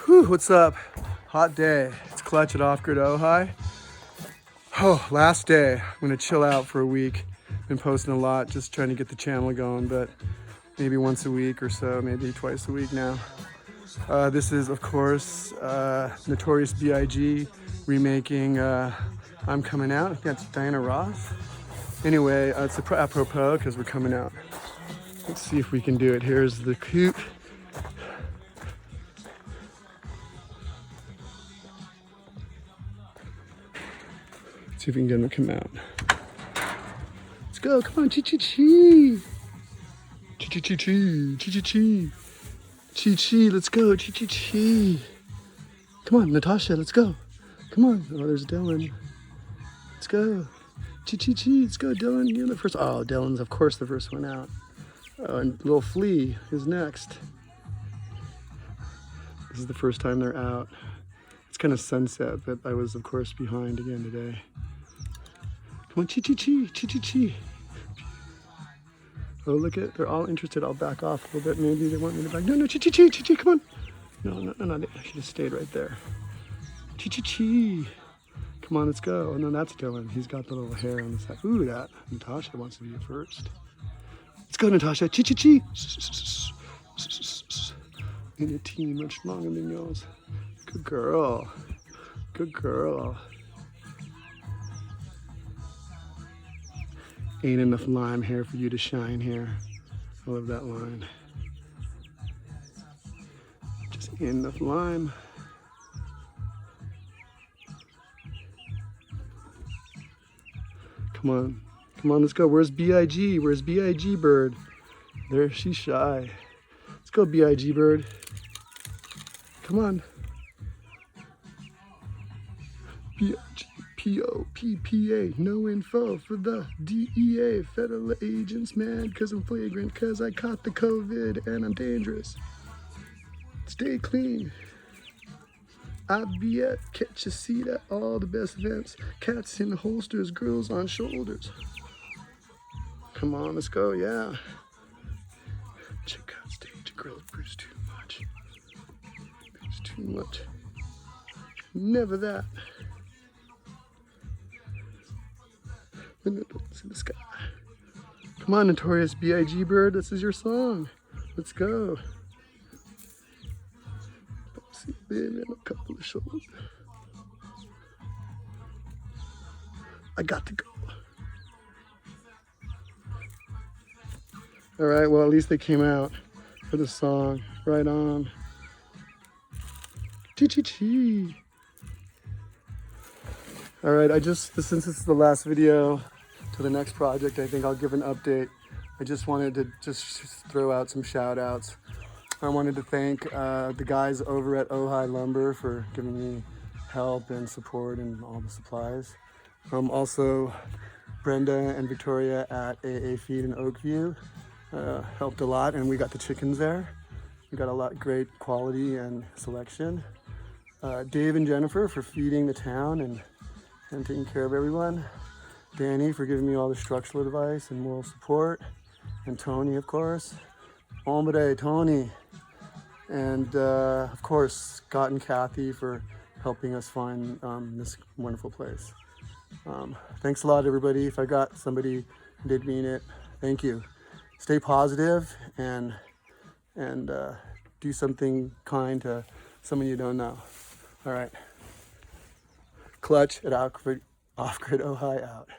Whew, what's up? Hot day. It's Clutch at Off-Grid Ojai. Oh, last day. I'm gonna chill out for a week. Been posting a lot, just trying to get the channel going, but maybe once a week or so, maybe twice a week now. This is, of course, Notorious B.I.G. remaking I'm Coming Out. I think that's Diana Ross. Anyway, it's apropos because we're coming out. Let's see if we can do it. Here's the coop. See if we can get him to come out. Let's go, come on, chi-chi-chi. Chi-chi-chi-chi, chi-chi-chi. Chi-chi, let's go, chi-chi-chi. Come on, Natasha, let's go. Come on, oh, there's Dylan. Let's go. Chi-chi-chi, let's go, Dylan. You're the first, oh, Dylan's of course the first one out. Oh, and little Flea is next. This is the first time they're out. It's kind of sunset, but I was of course behind again today. Come on, chi-chi-chi, chi-chi-chi. Oh, look at, they're all interested. I'll back off a little bit. Maybe they want me to back. No, chi-chi-chi, chi-chi, come on. No, I should have stayed right there. Chi-chi-chi. Come on, let's go. Oh, no, that's Dylan. He's got the little hair on the side. Ooh, that. Natasha wants to be first. Let's go, Natasha. Chi-chi-chi. In a team much longer than yours. Good girl. Good girl. Ain't enough lime hair for you to shine here. I love that line. Just ain't enough lime. Come on. Come on, let's go. Where's B.I.G? Where's B.I.G bird? There, she's shy. Let's go, B.I.G bird. Come on. B.I.G. P.O.P.P.A. No info for the DEA. Federal agents mad because I'm flagrant because I caught the COVID and I'm dangerous. Stay clean. I be at catch a seat at all the best events. Cats in holsters, girls on shoulders. Come on, let's go, yeah. Check out stage, girls bruise too much. Bruise too much. Never that. See the sky. Come on, Notorious B.I.G. bird, this is your song. Let's go. See, baby, a couple of shoulders. I got to go. All right, well, at least they came out for the song. Right on. Chi-chi-chi. All right, since this is the last video to the next project, I think I'll give an update. I just wanted to just throw out some shout outs. I wanted to thank the guys over at Ojai Lumber for giving me help and support and all the supplies. Also, Brenda and Victoria at AA Feed in Oakview helped a lot, and we got the chickens there. We got a lot great quality and selection. Dave and Jennifer for feeding the town and taking care of everyone. Danny for giving me all the structural advice and moral support. And Tony, of course. Hombre, Tony. And of course, Scott and Kathy for helping us find this wonderful place. Thanks a lot, everybody. If I got somebody who did mean it, thank you. Stay positive and do something kind to someone you don't know. All right. Clutch at Off-Grid Ojai out.